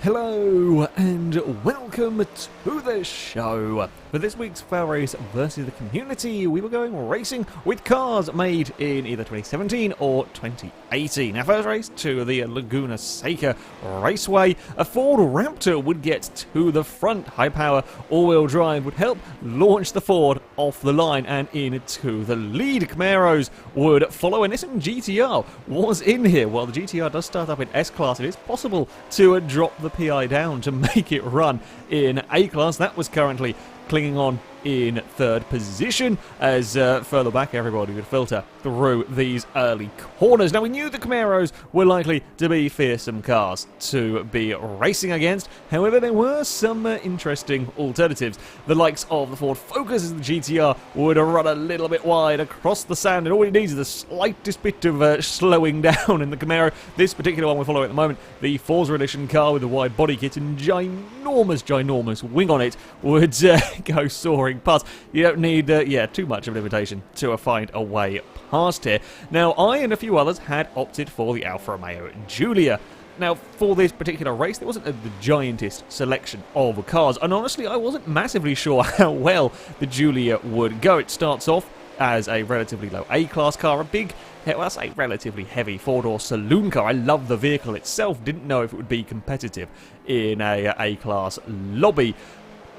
Hello and welcome to the show. For this week's FailRace versus the community, we were going racing with cars made in either 2017 or 2018. Our first race to the Laguna Seca Raceway, a Ford Raptor would get to the front. High power all-wheel drive would help launch the Ford off the line and into the lead. Camaros would follow. A Nissan GTR was in here. While the GTR does start up in S-Class, it is possible to drop the PI down to make it run in A-Class. That was currently clinging on in third position, as further back everybody would filter through these early corners. Now, we knew the Camaros were likely to be fearsome cars to be racing against. However, there were some interesting alternatives. The likes of the Ford Focus as the GTR would run a little bit wide across the sand, and all it needs is the slightest bit of slowing down in the Camaro. This particular one we're following at the moment, the Forza Edition car with a wide body kit and ginormous wing on it, would go soaring past. You don't need, too much of an invitation to find a way past here. Now, I and a few others had opted for the Alfa Romeo Giulia. Now, for this particular race, there wasn't the giantest selection of cars, and honestly, I wasn't massively sure how well the Giulia would go. It starts off as a relatively low A-Class car, a big, well, I say relatively heavy four-door saloon car. I love the vehicle itself, didn't know if it would be competitive in a A-Class lobby.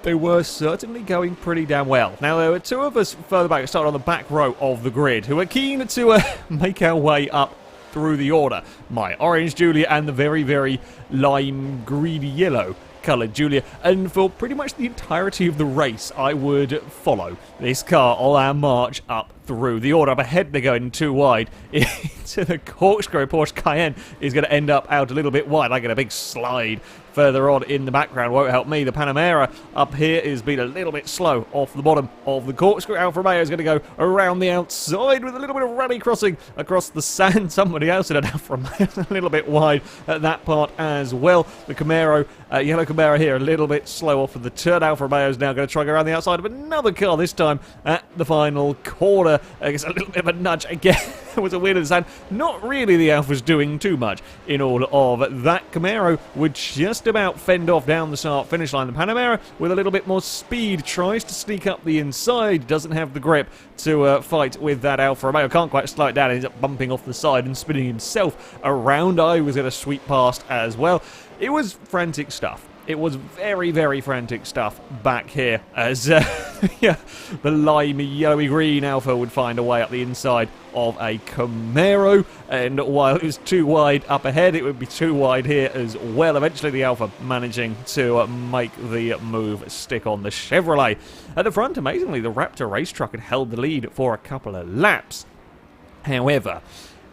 They were certainly going pretty damn well. Now, there were two of us further back, started on the back row of the grid, who were keen to make our way up through the order. My orange Giulia and the very lime greedy yellow coloured Giulia, and for pretty much the entirety of the race I would follow this car on our march up through the order. Up ahead they're going too wide into the corkscrew. Porsche Cayenne is going to end up out a little bit wide. I get a big slide further on in the background, won't help me. The Panamera up here is being a little bit slow off the bottom of the corkscrew. Alfa Romeo is going to go around the outside with a little bit of rally crossing across the sand. Somebody else in an Alfa Romeo a little bit wide at that part as well. The Camaro, yellow Camaro here, a little bit slow off of the turn. Alfa Romeo is now going to try to go around the outside of another car, this time at the final corner. I guess a little bit of a nudge again. There was a wheel in the sand. Not really the Alfa's doing too much in all of that. Camaro would just about fend off down the start finish line. The Panamera, with a little bit more speed, tries to sneak up the inside, doesn't have the grip to fight with that Alfa Romeo, can't quite slow it down, ends up bumping off the side and spinning himself around. I was going to sweep past as well. It was frantic stuff. It was very frantic stuff back here as the limey, yellowy green Alfa would find a way up the inside of a Camaro, and while it was too wide up ahead, it would be too wide here as well. Eventually the Alfa managing to make the move stick on the Chevrolet. At the front, amazingly, the Raptor race truck had held the lead for a couple of laps. However,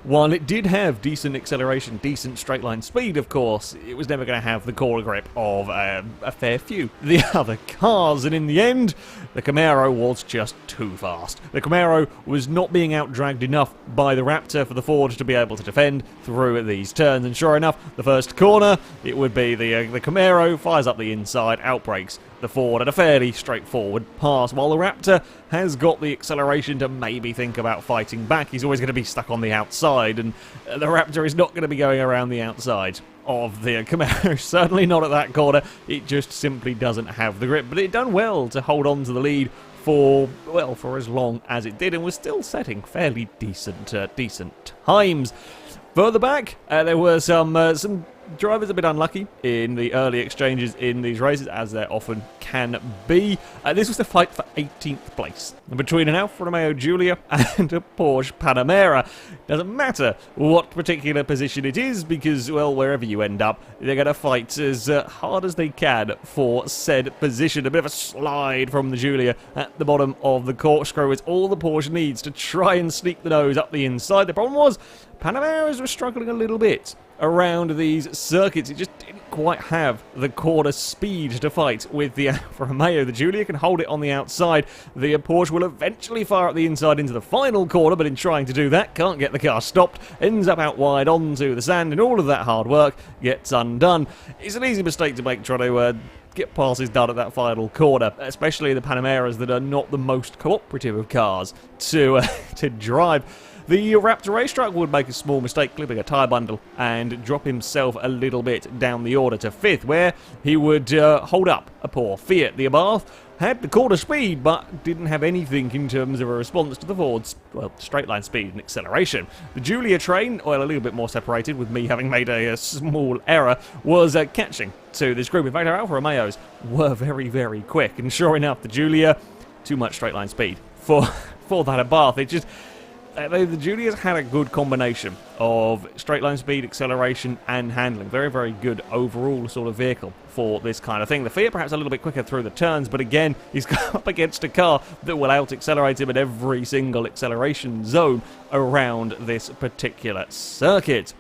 while it did have decent acceleration, decent straight line speed, of course, it was never going to have the corner grip of a fair few the other cars, and in the end, the Camaro was just too fast. The Camaro was not being outdragged enough by the Raptor for the Ford to be able to defend through these turns, and sure enough, the first corner, it would be the Camaro, fires up the inside, outbrakes the Ford at a fairly straightforward pass, while the Raptor has got the acceleration to maybe think about fighting back. He's always going to be stuck on the outside, and the Raptor is not going to be going around the outside of the Camaro. Certainly not at that corner. It just simply doesn't have the grip, but it done well to hold on to the lead for as long as it did, and was still setting fairly decent times. Further back, there were some drivers a bit unlucky in the early exchanges in these races, as there often can be. This was the fight for 18th place between an Alfa Romeo Giulia and a Porsche Panamera. Doesn't matter what particular position it is, because, well, wherever you end up, they're going to fight as hard as they can for said position. A bit of a slide from the Giulia at the bottom of the corkscrew is all the Porsche needs to try and sneak the nose up the inside. The problem was, Panameras were struggling a little bit around these circuits. It just didn't quite have the corner speed to fight with the Alfa Romeo. The Giulia can hold it on the outside. The Porsche will eventually fire up the inside into the final corner, but in trying to do that, can't get the car stopped, ends up out wide onto the sand, and all of that hard work gets undone. It's an easy mistake to make, trying to get passes done at that final corner, especially the Panameras that are not the most cooperative of cars to drive. The Raptor race truck would make a small mistake, clipping a tyre bundle, and drop himself a little bit down the order to 5th, where he would hold up a poor Fiat. The Abarth had the quarter speed, but didn't have anything in terms of a response to the Ford's, well, straight line speed and acceleration. The Giulia train, well, a little bit more separated, with me having made a small error, was catching to this group. In fact, our Alfa Romeos were very, very quick, and sure enough, the Giulia, too much straight line speed for that Abarth. It just... the Giulia's had a good combination of straight line speed, acceleration, and handling. Very, very good overall sort of vehicle for this kind of thing. The Fiat perhaps a little bit quicker through the turns, but again, he's up against a car that will out-accelerate him at every single acceleration zone around this particular circuit.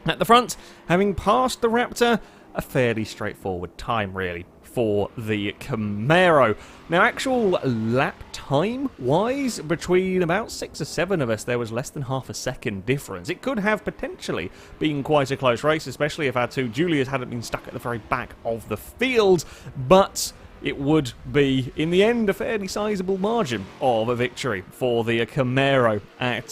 At the front, having passed the Raptor, a fairly straightforward time, really, for the Camaro. Now, actual lap time-wise, between about 6 or 7 of us, there was less than half a second difference. It could have potentially been quite a close race, especially if our two Giulias hadn't been stuck at the very back of the field, but it would be, in the end, a fairly sizable margin of a victory for the Camaro at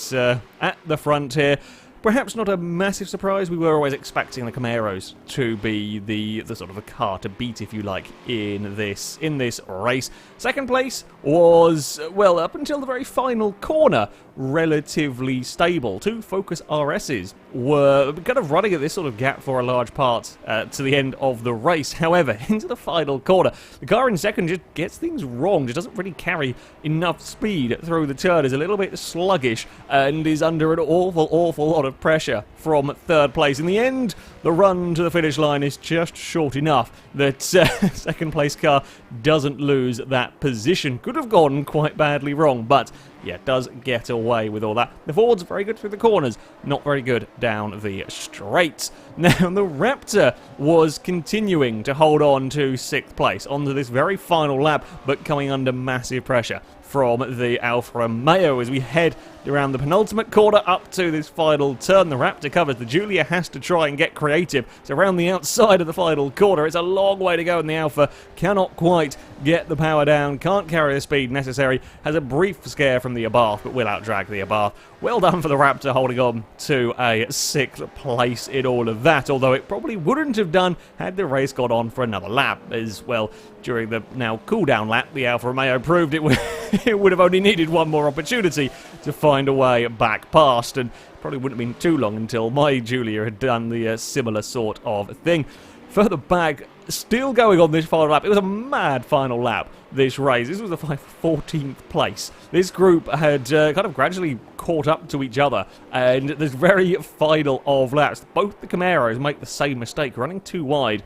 the front here. Perhaps not a massive surprise. We were always expecting the Camaros to be the sort of a car to beat, if you like, in this race. Second place was, well, up until the very final corner, relatively stable. Two Focus RSs were kind of running at this sort of gap for a large part to the end of the race. However, into the final corner, the car in second just gets things wrong, just doesn't really carry enough speed through the turn, is a little bit sluggish, and is under an awful lot of pressure from third place. In the end, the run to the finish line is just short enough that second place car doesn't lose that position. Could have gone quite badly wrong, but yeah, does get away with all that. The Ford's very good through the corners, not very good down the straights. Now, the Raptor was continuing to hold on to 6th place onto this very final lap, but coming under massive pressure from the Alfa Romeo as we head around the penultimate corner up to this final turn. The Raptor covers. The Giulia has to try and get creative. It's around the outside of the final corner. It's a long way to go, and the Alfa cannot quite get the power down, can't carry the speed necessary, has a brief scare from the Abarth, but will outdrag the Abarth. Well done for the Raptor, holding on to a 6th place in all of that, although it probably wouldn't have done had the race gone on for another lap. As well, during the now cool-down lap, the Alfa Romeo proved it would have only needed one more opportunity to find a way back past, and probably wouldn't have been too long until my Giulia had done the similar sort of thing. Further back, still going on this final lap. It was a mad final lap, this race. This was the 14th place. This group had kind of gradually caught up to each other, and this very final of laps, both the Camaros make the same mistake, running too wide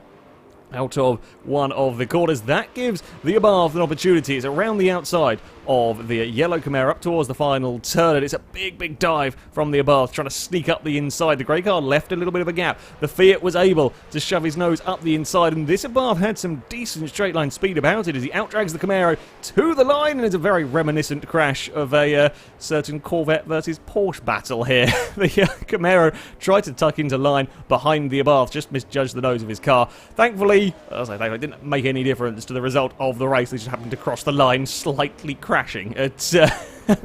out of one of the corners. That gives the Abarth an opportunity. It's around the outside of the yellow Camaro up towards the final turn, and it's a big dive from the Abarth, trying to sneak up the inside. The grey car left a little bit of a gap. The Fiat was able to shove his nose up the inside, and this Abarth had some decent straight line speed about it as he outdrags the Camaro to the line, and it's a very reminiscent crash of a certain Corvette versus Porsche battle here. The Camaro tried to tuck into line behind the Abarth, just misjudged the nose of his car. Thankfully, it didn't make any difference to the result of the race. They just happened to cross the line, slightly crashing at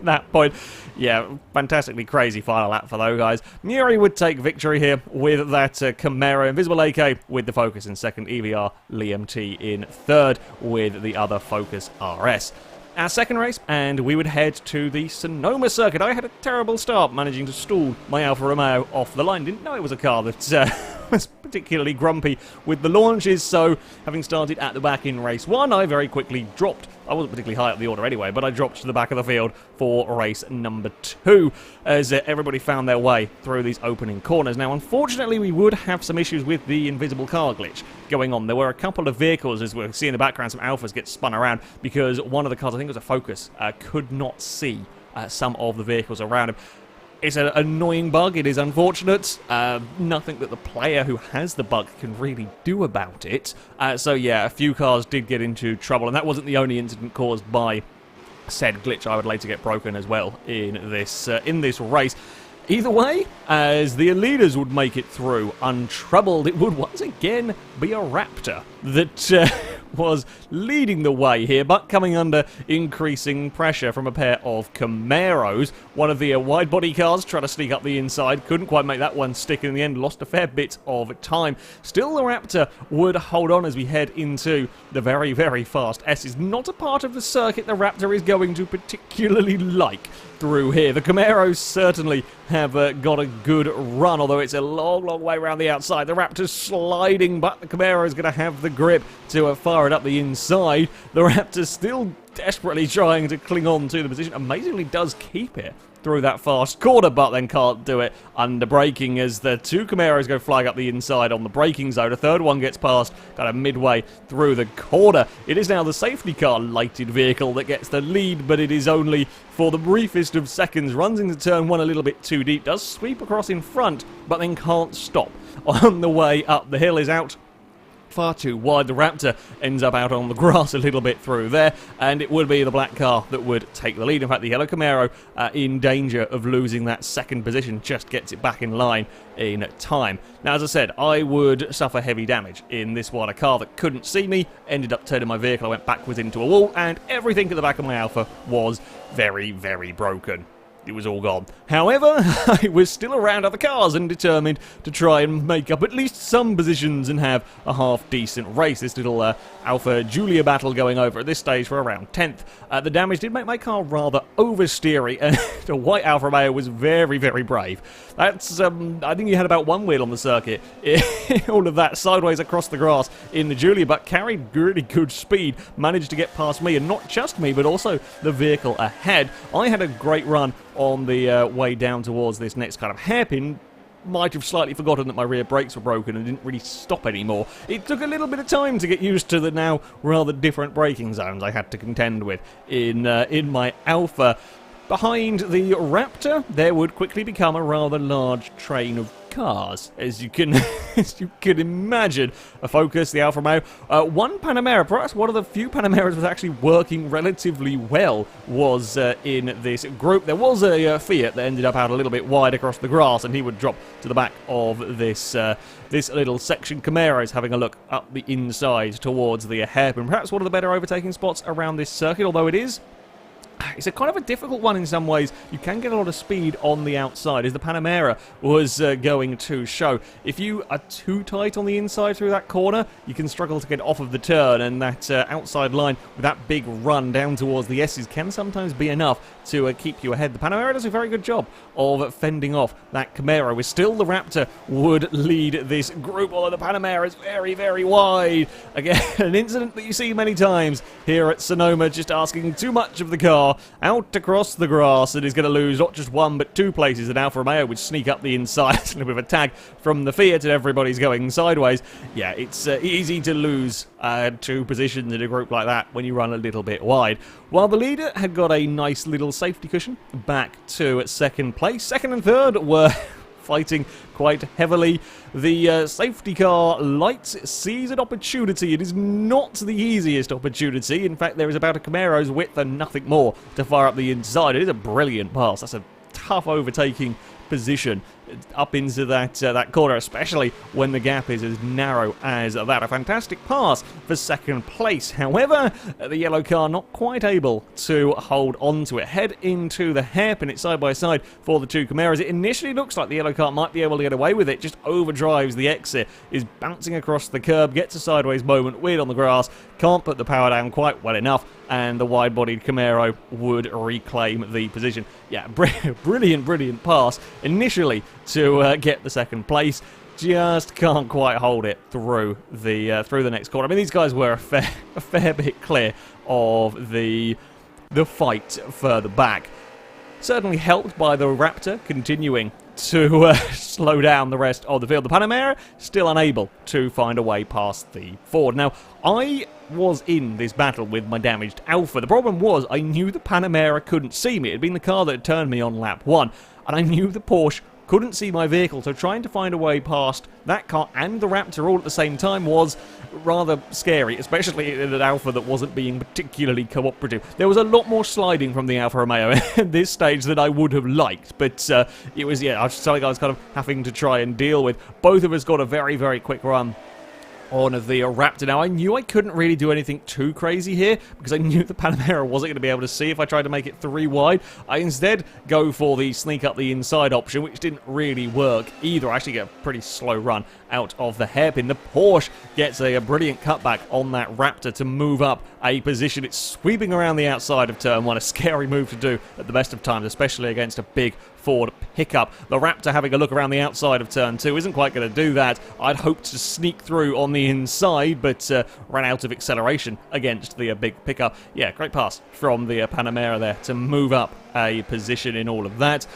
that point. Yeah, fantastically crazy final lap for those guys. Muri would take victory here with that Camaro. Invisible AK with the Focus in second. EVR Liam T in third with the other Focus RS. Our second race, and we would head to the Sonoma circuit. I had a terrible start, managing to stall my Alfa Romeo off the line. Didn't know it was a car that was particularly grumpy with the launches, so having started at the back in race 1, I very quickly dropped. I wasn't particularly high up the order anyway, but I dropped to the back of the field for race number 2 as everybody found their way through these opening corners. Now, unfortunately, we would have some issues with the invisible car glitch going on. There were a couple of vehicles, as we'll see in the background, some Alphas get spun around because one of the cars, I think it was a Focus, could not see some of the vehicles around him. It's an annoying bug, it is unfortunate, nothing that the player who has the bug can really do about it. So yeah, a few cars did get into trouble, and that wasn't the only incident caused by said glitch. I would later get broken as well in this race. Either way, as the leaders would make it through untroubled, it would once again be a Raptor that was leading the way here, but coming under increasing pressure from a pair of Camaros. One of the wide-body cars trying to sneak up the inside, couldn't quite make that one stick in the end, lost a fair bit of time. Still, the Raptor would hold on as we head into the very, very fast S's. Not a part of the circuit the Raptor is going to particularly like through here. The Camaros certainly have got a good run, although it's a long, long way around the outside. The Raptor's sliding, but the Camaro is going to have the grip to fire it up the inside. The Raptor's still desperately trying to cling on to the position. Amazingly does keep it through that fast corner, but then can't do it under braking as the two Camaros go flying up the inside on the braking zone. A third one gets past kind of midway through the corner. It is now the safety car lighted vehicle that gets the lead, but it is only for the briefest of seconds. Runs into turn one a little bit too deep, does sweep across in front, but then can't stop on the way up. The hill is out far too wide. The Raptor ends up out on the grass a little bit through there, and it would be the black car that would take the lead. In fact, the yellow Camaro in danger of losing that second position, just gets it back in line in time. Now, as I said, I would suffer heavy damage in this one. A car that couldn't see me ended up turning my vehicle. I went backwards into a wall, and everything at the back of my Alfa was very, very broken. It was all gone. However, I was still around other cars and determined to try and make up at least some positions and have a half-decent race. This little Alfa Giulia battle going over at this stage for around 10th. The damage did make my car rather oversteery, and the white Alfa Romeo was very, very brave. That's, I think he had about one wheel on the circuit. All of that sideways across the grass in the Giulia, but carried really good speed, managed to get past me, and not just me, but also the vehicle ahead. I had a great run on the way down towards this next kind of hairpin. Might have slightly forgotten that my rear brakes were broken and didn't really stop anymore. It took a little bit of time to get used to the now rather different braking zones I had to contend with in my Alfa. Behind the Raptor, there would quickly become a rather large train of cars, as you can imagine. A Focus, the Alfa Romeo, one Panamera, perhaps one of the few Panameras was actually working relatively well, was in this group. There was a Fiat that ended up out a little bit wide across the grass, and he would drop to the back of this little section. Camaro's having a look up the inside towards the hairpin. Perhaps one of the better overtaking spots around this circuit, although it's a kind of a difficult one in some ways. You can get a lot of speed on the outside, as the Panamera was going to show. If you are too tight on the inside through that corner, you can struggle to get off of the turn, and that outside line with that big run down towards the S's can sometimes be enough to keep you ahead. The Panamera does a very good job of fending off that Camaro. With still the Raptor would lead this group, although the Panamera is very, very wide. Again, an incident that you see many times here at Sonoma, just asking too much of the car. Out across the grass, and is going to lose not just one but two places. And Alfa Romeo would sneak up the inside with a tag from the Fiat, and everybody's going sideways. Yeah, it's easy to lose two positions in a group like that when you run a little bit wide. While the leader had got a nice little safety cushion back to second place, second and third were fighting quite heavily. The safety car lights sees an opportunity. It is not the easiest opportunity. In fact, there is about a Camaro's width and nothing more to fire up the inside. It is a brilliant pass. That's a tough overtaking position up into that corner, especially when the gap is as narrow as that. A fantastic pass for second place. However, the yellow car not quite able to hold on to it. Head into the hairpin. It's side by side for the two Camaros. It initially looks like the yellow car might be able to get away with it, just overdrives the exit, is bouncing across the curb, gets a sideways moment, weird on the grass, can't put the power down quite well enough, and the wide-bodied Camaro would reclaim the position. Yeah, brilliant, brilliant pass initially to get the second place. Just can't quite hold it through the next corner. I mean, these guys were a fair bit clear of the fight further back. Certainly helped by the Raptor continuing to slow down the rest of the field. The Panamera still unable to find a way past the Ford. Now, I was in this battle with my damaged Alfa. The problem was I knew the Panamera couldn't see me. It had been the car that had turned me on lap 1, and I knew the Porsche couldn't see my vehicle, so trying to find a way past that car and the Raptor all at the same time was rather scary, especially in an Alfa that wasn't being particularly cooperative. There was a lot more sliding from the Alfa Romeo at this stage than I would have liked, but it was, yeah, something I was kind of having to try and deal with. Both of us got a very, very quick run on the Raptor. Now, I knew I couldn't really do anything too crazy here because I knew the Panamera wasn't going to be able to see if I tried to make it 3 wide. I instead go for the sneak up the inside option, which didn't really work either. I actually get a pretty slow run out of the hairpin. The Porsche gets a brilliant cutback on that Raptor to move up a position. It's sweeping around the outside of turn 1, a scary move to do at the best of times, especially against a big Ford pickup. The Raptor having a look around the outside of turn 2 isn't quite going to do that. I'd hoped to sneak through on the inside, but ran out of acceleration against the big pickup. Yeah, great pass from the Panamera there to move up a position in all of that.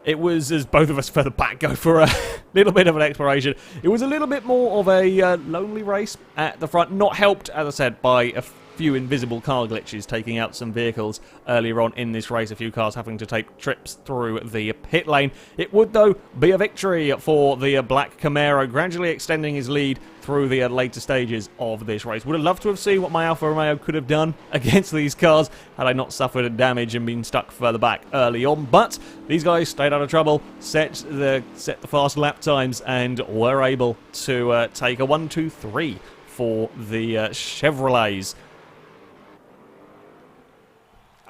It was, as both of us further back go for a little bit of an exploration, it was a little bit more of a lonely race at the front, not helped, as I said, by a few invisible car glitches taking out some vehicles earlier on in this race, a few cars having to take trips through the pit lane. It would, though, be a victory for the black Camaro, gradually extending his lead through the later stages of this race. Would have loved to have seen what my Alfa Romeo could have done against these cars had I not suffered damage and been stuck further back early on, but these guys stayed out of trouble, set the fast lap times, and were able to take a 1-2-3 for the Chevrolets.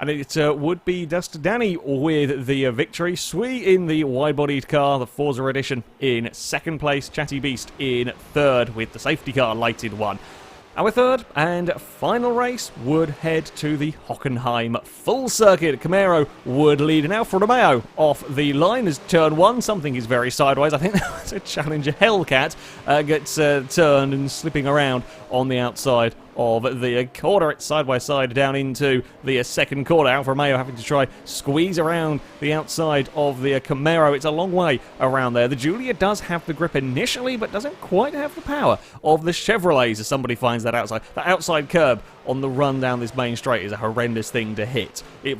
And it would be Dust Danny with the victory. Sui in the wide-bodied car, the Forza Edition in second place. Chatty Beast in third with the safety car lighted one. Our third and final race would head to the Hockenheim full circuit. Camaro would lead an Alfa Romeo off the line as turn 1. Something is very sideways. I think that was a Challenger Hellcat. Gets turned and slipping around on the outside of the corner. It's side by side down into the second corner. Alfa Romeo having to try squeeze around the outside of the Camaro. It's a long way around there. The Giulia does have the grip initially, but doesn't quite have the power of the Chevrolets as somebody finds that outside. That outside curb on the run down this main straight is a horrendous thing to hit. It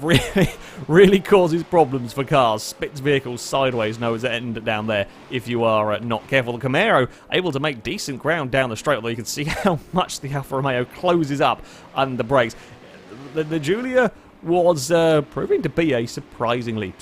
really causes problems for cars. Spits vehicles sideways nose end down there if you are not careful. The Camaro able to make decent ground down the straight, although you can see how much the Alfa Romeo closes up under brakes. The Giulia was proving to be a surprisingly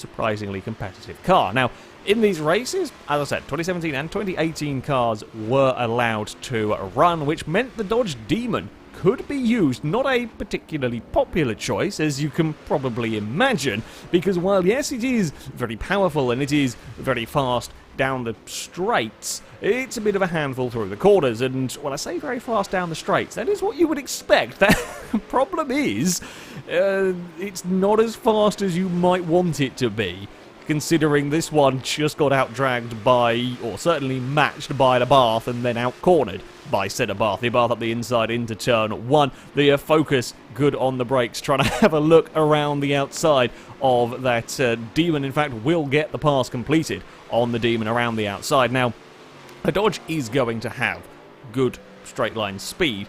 competitive car. Now, in these races, as I said, 2017 and 2018 cars were allowed to run, which meant the Dodge Demon could be used. Not a particularly popular choice, as you can probably imagine, because while, yes, it is very powerful and it is very fast down the straights, it's a bit of a handful through the corners, and when I say very fast down the straights, that is what you would expect. The problem is, it's not as fast as you might want it to be, considering this one just got out-dragged by, or certainly matched by the Bath and then out-cornered by said Bath. The Bath up the inside into turn 1. The Focus good on the brakes, trying to have a look around the outside of that Demon. In fact, will get the pass completed on the Demon around the outside. Now, the Dodge is going to have good straight line speed,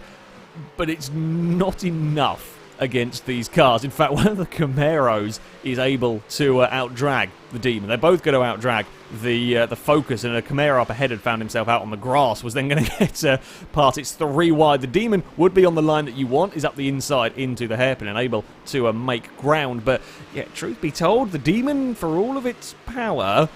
but it's not enough against these cars. In fact, one of the Camaros is able to out-drag the Demon. They're both going to out-drag the Focus, and a Camaro up ahead had found himself out on the grass, was then going to get past. It's 3 wide. The Demon would be on the line that you want, is up the inside into the hairpin and able to make ground. But, yeah, truth be told, the Demon, for all of its power,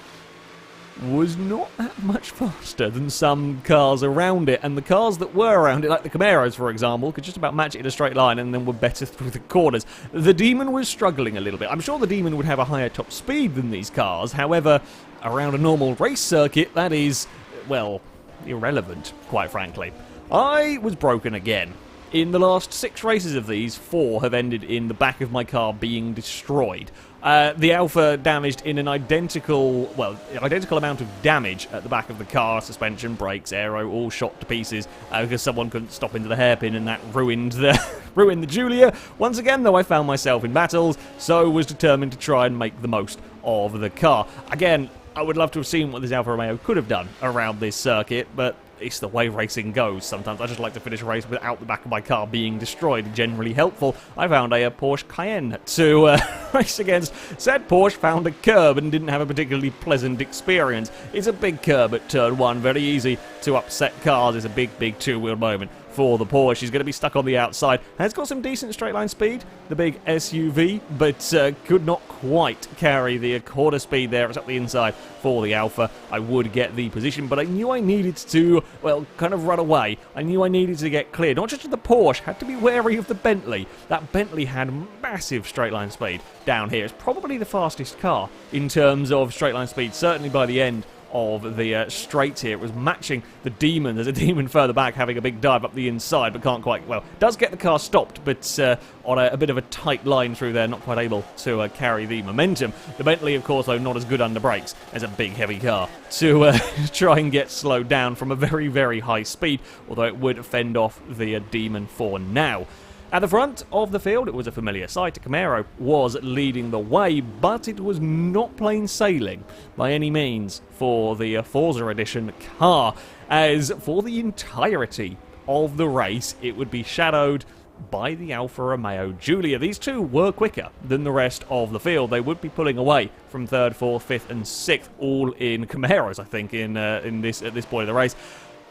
was not that much faster than some cars around it, and the cars that were around it, like the Camaros, for example, could just about match it in a straight line and then were better through the corners. The Demon was struggling a little bit. I'm sure the Demon would have a higher top speed than these cars. However, around a normal race circuit, that is, well, irrelevant, quite frankly. I was broken again. In the last 6 races of these, 4 have ended in the back of my car being destroyed. The Alfa damaged in an identical amount of damage at the back of the car. Suspension, brakes, aero, all shot to pieces because someone couldn't stop into the hairpin, and that ruined the Giulia. Once again, though, I found myself in battles, so was determined to try and make the most of the car. Again, I would love to have seen what this Alfa Romeo could have done around this circuit, but it's the way racing goes. Sometimes I just like to finish a race without the back of my car being destroyed. Generally helpful. I found a Porsche Cayenne to race against. Said Porsche found a curb and didn't have a particularly pleasant experience. It's a big curb at turn 1. Very easy to upset cars. It's a big two-wheel moment for the Porsche. She's going to be stuck on the outside. Has got some decent straight line speed, the big SUV, but could not quite carry the quarter speed there. It's up the inside for the Alfa. I would get the position, but I knew I needed to, well, kind of run away. I knew I needed to get clear. Not just of the Porsche, had to be wary of the Bentley. That Bentley had massive straight line speed down here. It's probably the fastest car in terms of straight line speed, certainly by the end of the straight here. It was matching the Demon. There's a Demon further back having a big dive up the inside, but can't quite, well, does get the car stopped, but on a bit of a tight line through there, not quite able to carry the momentum. The Bentley, of course, though, not as good under brakes as a big, heavy car to try and get slowed down from a very, very high speed, although it would fend off the Demon for now. At the front of the field, it was a familiar sight. Camaro was leading the way, but it was not plain sailing by any means for the Forza Edition car, as for the entirety of the race, it would be shadowed by the Alfa Romeo Giulia. These two were quicker than the rest of the field. They would be pulling away from 3rd, 4th, 5th and 6th, all in Camaros, I think, at this point of the race.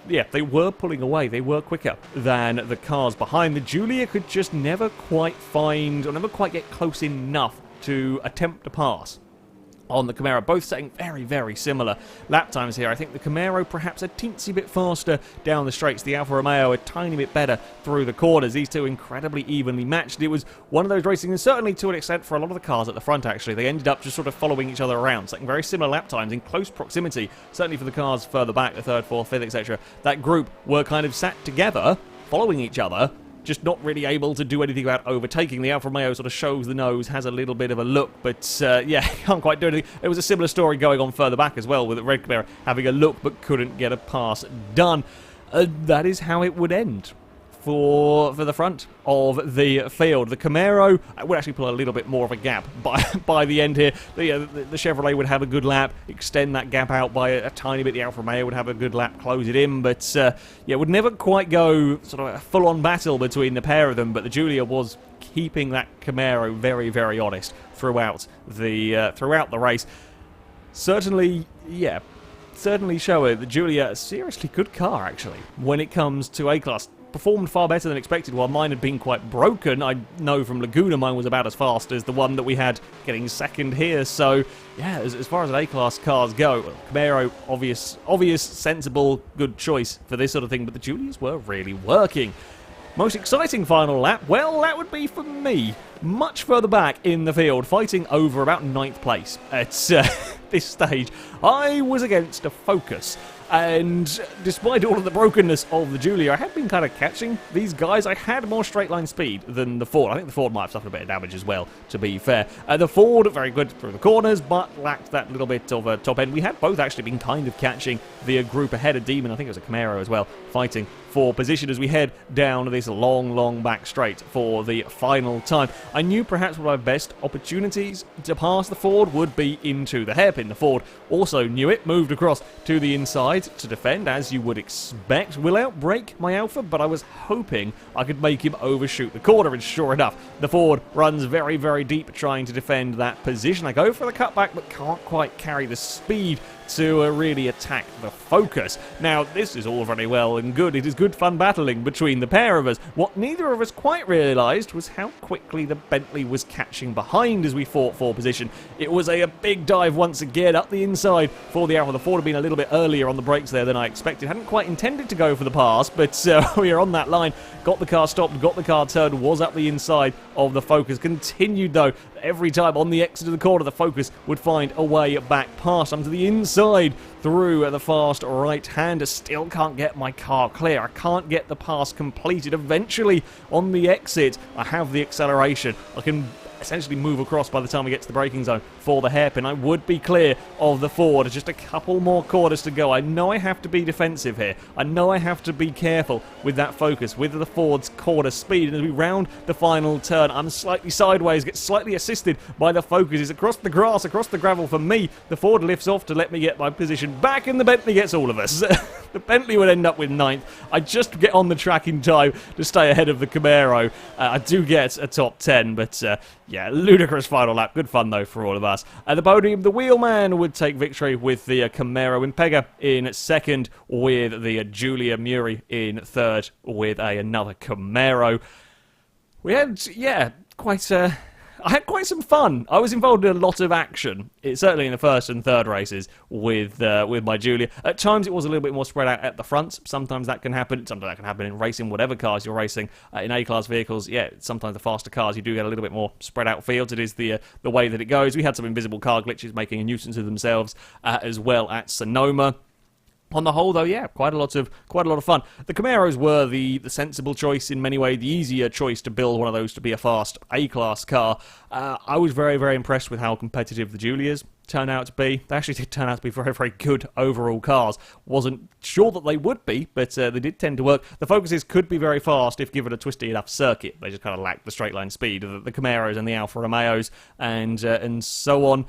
Yeah, they were pulling away. They were quicker than the cars behind. The Giulia could just never quite find, or never quite get close enough to attempt to pass on the Camaro, both setting very, very similar lap times here. I think the Camaro perhaps a teensy bit faster down the straights, the Alfa Romeo a tiny bit better through the corners. These two incredibly evenly matched. It was one of those racing, and certainly to an extent for a lot of the cars at the front actually, they ended up just sort of following each other around, setting very similar lap times in close proximity, certainly for the cars further back, the 3rd, 4th, 5th, etc. That group were kind of sat together, following each other, just not really able to do anything about overtaking. The Alfa Romeo sort of shows the nose, has a little bit of a look, but yeah, can't quite do anything. There was a similar story going on further back as well, with the Red Camaro having a look but couldn't get a pass done. That is how it would end for the front of the field. The Camaro would actually pull a little bit more of a gap by the end here. The Chevrolet would have a good lap, extend that gap out by a tiny bit. The Alfa Romeo would have a good lap, close it in, but yeah, it would never quite go sort of a full-on battle between the pair of them, but the Giulia was keeping that Camaro very, very honest throughout the race. Certainly, yeah, certainly showing the Giulia a seriously good car, actually, when it comes to A-Class. Performed far better than expected, while mine had been quite broken. I know from Laguna mine was about as fast as the one that we had getting second here, so yeah, as far as A-Class cars go, Camaro, obvious, sensible, good choice for this sort of thing, but the Giulias were really working. Most exciting final lap? Well, that would be for me, much further back in the field, fighting over about 9th place at this stage. I was against a Focus, and despite all of the brokenness of the Giulia, I had been kind of catching these guys. I had more straight line speed than the Ford. I think the Ford might have suffered a bit of damage as well, to be fair. The Ford, very good through the corners, but lacked that little bit of a top end. We had both actually been kind of catching the group ahead of Demon. I think it was a Camaro as well, fighting for position as we head down this long back straight for the final time. I knew perhaps one of my best opportunities to pass the Ford would be into the hairpin. The Ford also knew it, moved across to the inside to defend, as you would expect. Will outbrake my Alfa, but I was hoping I could make him overshoot the corner, and sure enough, the Ford runs very, very deep trying to defend that position. I go for the cutback, but can't quite carry the speed to really attack the Focus. Now, this is all very well and good. It is good fun battling between the pair of us. What neither of us quite realised was how quickly the Bentley was catching behind as we fought for position. It was a big dive once again up the inside for the Alfa. The Ford had been a little bit earlier on the brakes there than I expected. Hadn't quite intended to go for the pass, but we are on that line. Got the car stopped, got the car turned, was up the inside of the Focus. Continued, though, every time on the exit of the corner, the Focus would find a way back past onto the inside through the fast right-hander. Still can't get my car clear. I can't get the pass completed. Eventually, on the exit, I have the acceleration. I can essentially move across by the time we get to the braking zone for the hairpin. I would be clear of the Ford. Just a couple more corners to go. I know I have to be defensive here. I know I have to be careful with that Focus, with the Ford's quarter speed. And as we round the final turn, I'm slightly sideways, get slightly assisted by the Focus. It's across the grass, across the gravel for me. The Ford lifts off to let me get my position back, and the Bentley gets all of us. The Bentley would end up with 9th. I just get on the track in time to stay ahead of the Camaro. I do get a top 10, but yeah, ludicrous final lap. Good fun, though, for all of us. At the podium, the Wheelman would take victory with the Camaro Impega in second, with the Giulia Muri in third, with another Camaro. We had, yeah, I had quite some fun. I was involved in a lot of action, certainly in the first and third races with my Giulia. At times it was a little bit more spread out at the front. Sometimes that can happen. Sometimes that can happen in racing, whatever cars you're racing. In A-class vehicles, yeah, sometimes the faster cars, you do get a little bit more spread out fields. It is the way that it goes. We had some invisible car glitches making a nuisance of themselves as well at Sonoma. On the whole, though, yeah, quite a lot of fun. The Camaros were the sensible choice in many ways, the easier choice to build one of those to be a fast A-class car. I was very, very impressed with how competitive the Giulias turned out to be. They actually did turn out to be very, very good overall cars. Wasn't sure that they would be, but they did tend to work. The Focuses could be very fast if given a twisty enough circuit. They just kind of lacked the straight line speed of the Camaros and the Alfa Romeos and so on.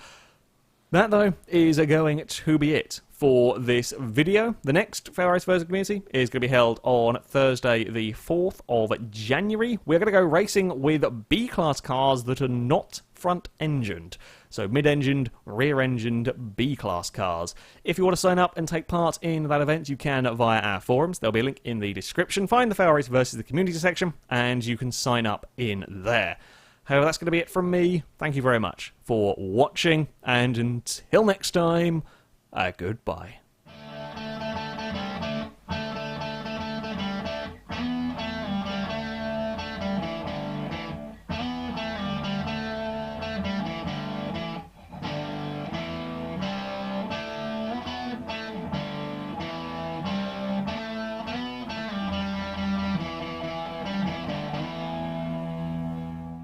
That, though, is going to be it for this video. The next FailRace Versus Community is going to be held on Thursday the 4th of January. We're going to go racing with B-class cars that are not front-engined. So mid-engined, rear-engined B-class cars. If you want to sign up and take part in that event, you can via our forums. There'll be a link in the description. Find the FailRace Versus the Community section, and you can sign up in there. However, that's going to be it from me. Thank you very much for watching, and until next time, goodbye.